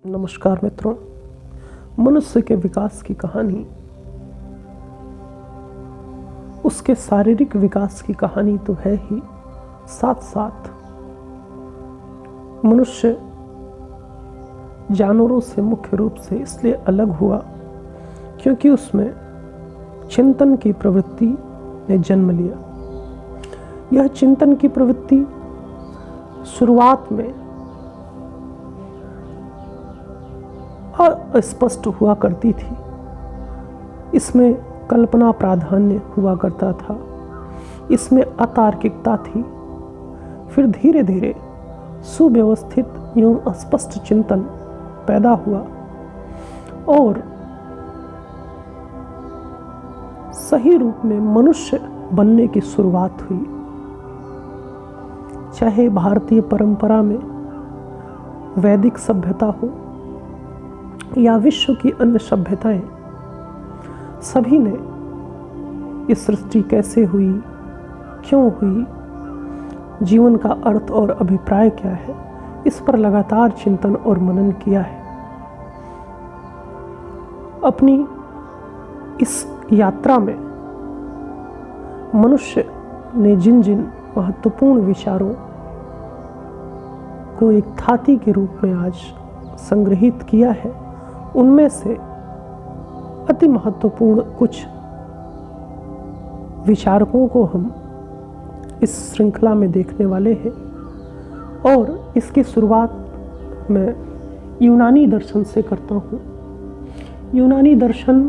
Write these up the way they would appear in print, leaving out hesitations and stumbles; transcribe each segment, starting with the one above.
नमस्कार मित्रों, मनुष्य के विकास की कहानी उसके शारीरिक विकास की कहानी तो है ही, साथ साथ मनुष्य जानवरों से मुख्य रूप से इसलिए अलग हुआ क्योंकि उसमें चिंतन की प्रवृत्ति ने जन्म लिया। यह चिंतन की प्रवृत्ति शुरुआत में अस्पष्ट हुआ करती थी। इसमें कल्पना प्राधान्य हुआ करता था, इसमें अतार्किकता थी। फिर धीरे धीरे सुव्यवस्थित एवं स्पष्ट चिंतन पैदा हुआ और सही रूप में मनुष्य बनने की शुरुआत हुई। चाहे भारतीय परंपरा में वैदिक सभ्यता हो या विश्व की अन्य सभ्यताएं, सभी ने इस सृष्टि कैसे हुई, क्यों हुई, जीवन का अर्थ और अभिप्राय क्या है, इस पर लगातार चिंतन और मनन किया है। अपनी इस यात्रा में मनुष्य ने जिन जिन महत्वपूर्ण विचारों को एक थाती के रूप में आज संग्रहित किया है, उनमें से अति महत्वपूर्ण कुछ विचारकों को हम इस श्रृंखला में देखने वाले हैं। और इसकी शुरुआत मैं यूनानी दर्शन से करता हूँ। यूनानी दर्शन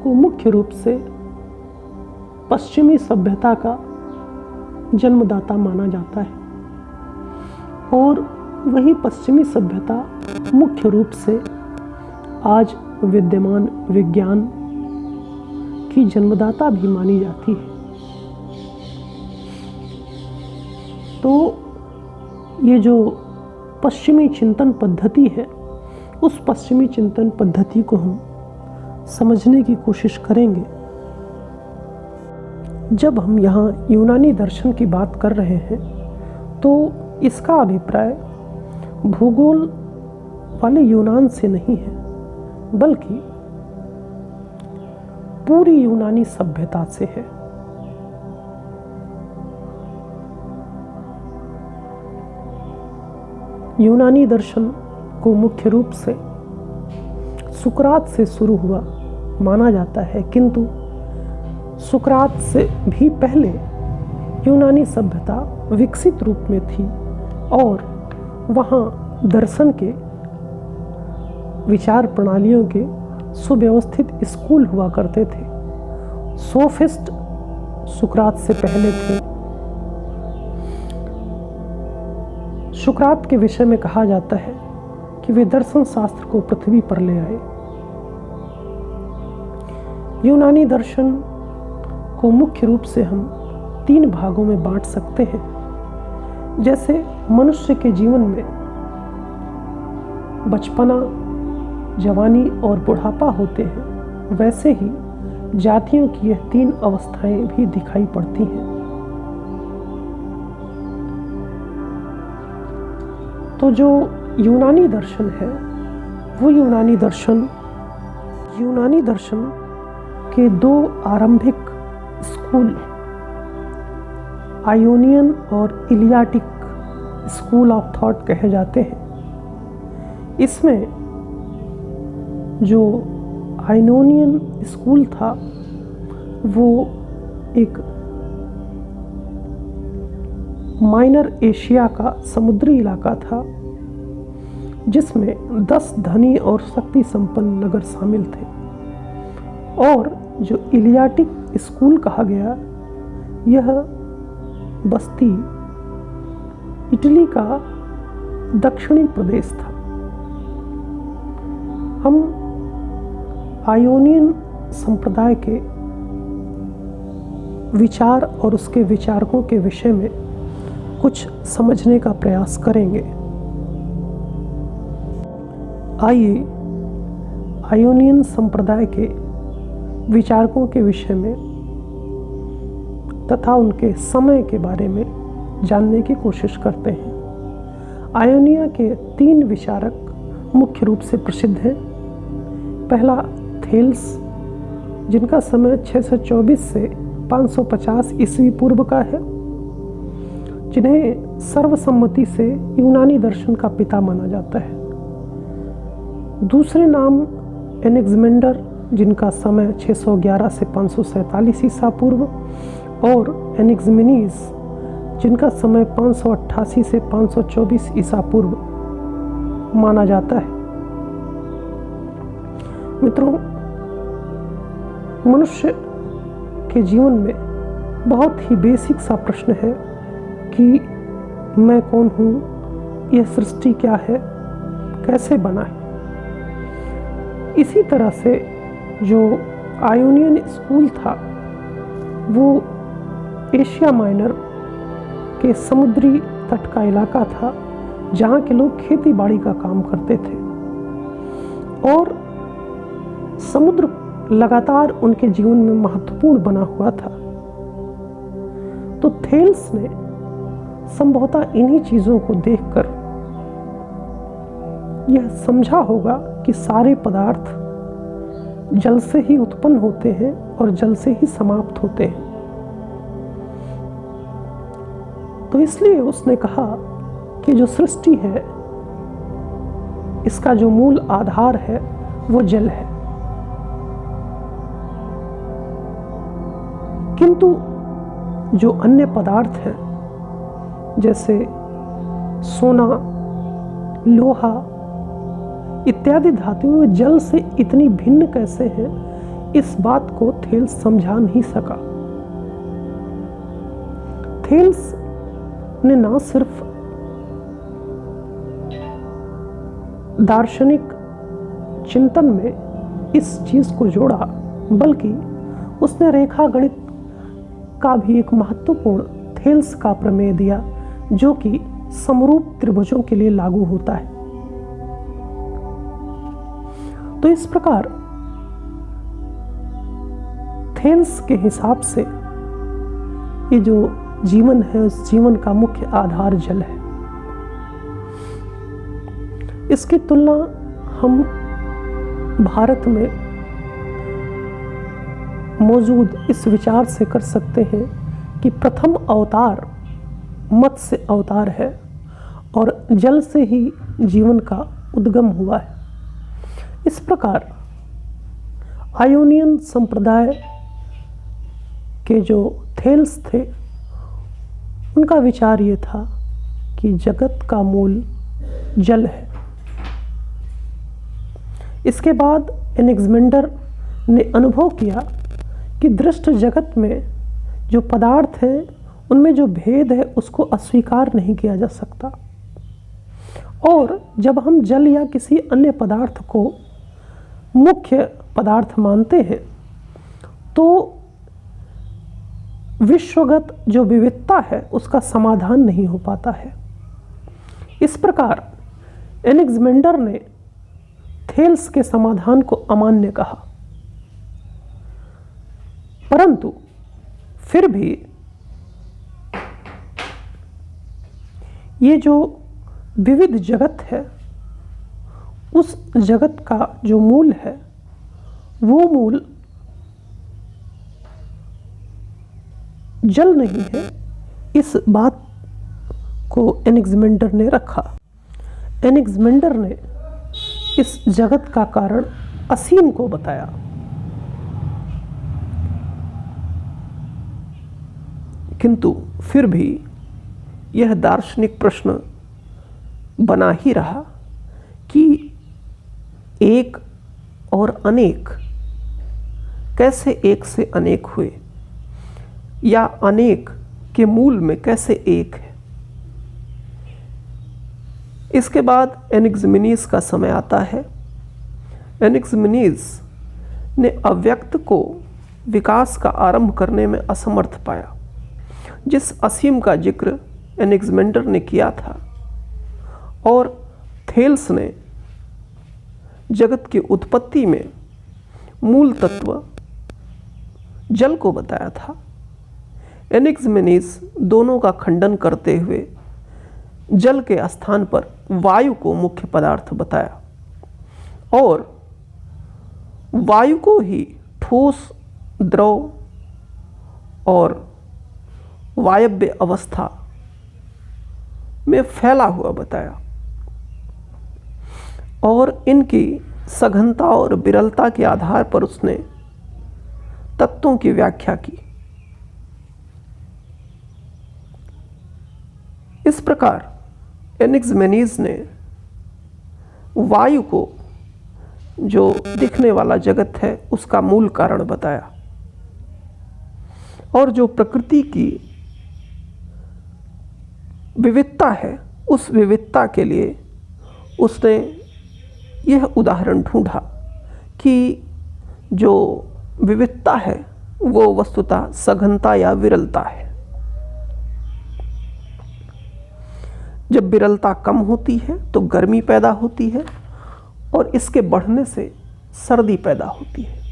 को मुख्य रूप से पश्चिमी सभ्यता का जन्मदाता माना जाता है और वही पश्चिमी सभ्यता मुख्य रूप से आज विद्यमान विज्ञान की जन्मदाता भी मानी जाती है। तो ये जो पश्चिमी चिंतन पद्धति है, उस पश्चिमी चिंतन पद्धति को हम समझने की कोशिश करेंगे। जब हम यहाँ यूनानी दर्शन की बात कर रहे हैं तो इसका अभिप्राय भूगोल वाले यूनान से नहीं है, बल्कि पूरी यूनानी सभ्यता से है। यूनानी दर्शन को मुख्य रूप से सुकरात से शुरू हुआ माना जाता है, किंतु सुकरात से भी पहले यूनानी सभ्यता विकसित रूप में थी और वहाँ दर्शन के विचार प्रणालियों के सुव्यवस्थित स्कूल हुआ करते थे। सोफिस्ट सुकरात से पहले थे। सुकरात के विषय में कहा जाता है कि वे दर्शन शास्त्र को पृथ्वी पर ले आए। यूनानी दर्शन को मुख्य रूप से हम 3 भागों में बांट सकते हैं। जैसे मनुष्य के जीवन में बचपना, जवानी और बुढ़ापा होते हैं, वैसे ही जातियों की यह 3 अवस्थाएं भी दिखाई पड़ती हैं। तो जो यूनानी दर्शन है, वो यूनानी दर्शन के 2 आरंभिक स्कूल, आयोनियन और इलियाटिक स्कूल ऑफ थॉट कहे जाते हैं। इसमें जो आयोनियन स्कूल था वो एक माइनर एशिया का समुद्री इलाका था, जिसमें 10 धनी और शक्ति संपन्न नगर शामिल थे। और जो इलियाटिक स्कूल कहा गया, यह बस्ती इटली का दक्षिणी प्रदेश था। हम आयोनियन संप्रदाय के विचार और उसके विचारकों के विषय में कुछ समझने का प्रयास करेंगे। आइए आयोनियन संप्रदाय के विचारकों के विषय में तथा उनके समय के बारे में जानने की कोशिश करते हैं। आयोनिया के 3 विचारक मुख्य रूप से प्रसिद्ध हैं। पहला थेल्स, जिनका समय 624 से 550 ईस्वी पूर्व का है, जिन्हें सर्वसम्मति से यूनानी दर्शन का पिता माना जाता है। दूसरे नाम एनेक्समेंडर, जिनका समय 611 से 547 ईसा पूर्व, और एनेक्समेनीज, जिनका समय 588 से 524 ईसा पूर्व माना जाता है। मित्रों, मनुष्य के जीवन में बहुत ही बेसिक सा प्रश्न है कि मैं कौन हूँ, यह सृष्टि क्या है, कैसे बना है। इसी तरह से जो आयोनियन स्कूल था वो एशिया माइनर के समुद्री तट का इलाका था, जहाँ के लोग खेती बाड़ी का काम करते थे और समुद्र लगातार उनके जीवन में महत्वपूर्ण बना हुआ था। तो थेल्स ने संभवतः इन्हीं चीज़ों को देखकर यह समझा होगा कि सारे पदार्थ जल से ही उत्पन्न होते हैं और जल से ही समाप्त होते हैं। तो इसलिए उसने कहा कि जो सृष्टि है, इसका जो मूल आधार है वो जल है। किंतु जो अन्य पदार्थ हैं, जैसे सोना, लोहा इत्यादि धातुएं जल से इतनी भिन्न कैसे हैं, इस बात को थेल्स समझा नहीं सका। थेल्स ने ना सिर्फ दार्शनिक चिंतन में इस चीज को जोड़ा, बल्कि उसने रेखा गणित का भी एक महत्वपूर्ण थेल्स का प्रमेय दिया, जो कि समरूप त्रिभुजों के लिए लागू होता है। तो इस प्रकार थेल्स के हिसाब से ये जो जीवन है, उस जीवन का मुख्य आधार जल है। इसकी तुलना हम भारत में मौजूद इस विचार से कर सकते हैं कि प्रथम अवतार मत्स्य अवतार है और जल से ही जीवन का उद्गम हुआ है। इस प्रकार आयोनियन संप्रदाय के जो थेल्स थे, उनका विचार ये था कि जगत का मूल जल है। इसके बाद एनेक्समेंडर ने अनुभव किया कि दृष्ट जगत में जो पदार्थ हैं, उनमें जो भेद है उसको अस्वीकार नहीं किया जा सकता, और जब हम जल या किसी अन्य पदार्थ को मुख्य पदार्थ मानते हैं तो विश्वगत जो विविधता है उसका समाधान नहीं हो पाता है। इस प्रकार एनेक्समेंडर ने थेल्स के समाधान को अमान्य कहा, परंतु फिर भी ये जो विविध जगत है, उस जगत का जो मूल है, वो मूल जल नहीं है। इस बात को एनेक्समेंडर ने रखा। एनेक्समेंडर ने इस जगत का कारण असीम को बताया। किंतु फिर भी यह दार्शनिक प्रश्न बना ही रहा कि एक और अनेक कैसे एक से अनेक हुए, या अनेक के मूल में कैसे एक है। इसके बाद एनेक्समेनीज का समय आता है। एनेक्समेनीज ने अव्यक्त को विकास का आरंभ करने में असमर्थ पाया। जिस असीम का जिक्र एनेक्समेंडर ने किया था और थेल्स ने जगत की उत्पत्ति में मूल तत्व जल को बताया था, एनेक्समेनीज दोनों का खंडन करते हुए जल के स्थान पर वायु को मुख्य पदार्थ बताया। और वायु को ही ठोस, द्रव और वायव्य अवस्था में फैला हुआ बताया और इनकी सघनता और विरलता के आधार पर उसने तत्वों की व्याख्या की। इस प्रकार एनाक्सिमेनीज ने वायु को, जो दिखने वाला जगत है, उसका मूल कारण बताया और जो प्रकृति की विविधता है, उस विविधता के लिए उसने यह उदाहरण ढूंढा कि जो विविधता है वो वस्तुतः सघनता या विरलता है। जब विरलता कम होती है तो गर्मी पैदा होती है और इसके बढ़ने से सर्दी पैदा होती है।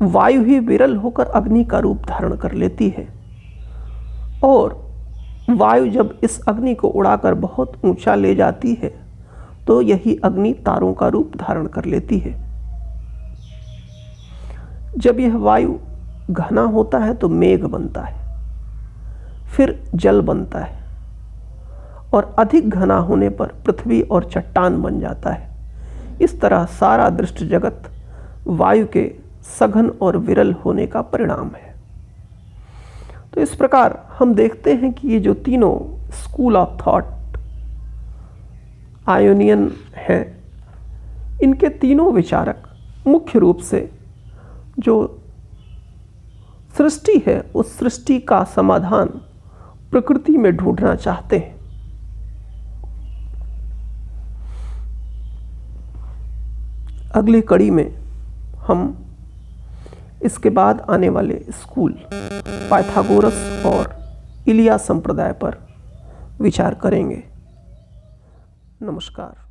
वायु ही विरल होकर अग्नि का रूप धारण कर लेती है और वायु जब इस अग्नि को उड़ाकर बहुत ऊंचा ले जाती है तो यही अग्नि तारों का रूप धारण कर लेती है। जब यह वायु घना होता है तो मेघ बनता है, फिर जल बनता है और अधिक घना होने पर पृथ्वी और चट्टान बन जाता है। इस तरह सारा दृष्ट जगत वायु के सघन और विरल होने का परिणाम है। तो इस प्रकार हम देखते हैं कि ये जो तीनों स्कूल ऑफ थॉट आयोनियन हैं, इनके तीनों विचारक मुख्य रूप से जो सृष्टि है उस सृष्टि का समाधान प्रकृति में ढूंढना चाहते हैं। अगली कड़ी में हम इसके बाद आने वाले स्कूल पाइथागोरस और इलिया संप्रदाय पर विचार करेंगे। नमस्कार।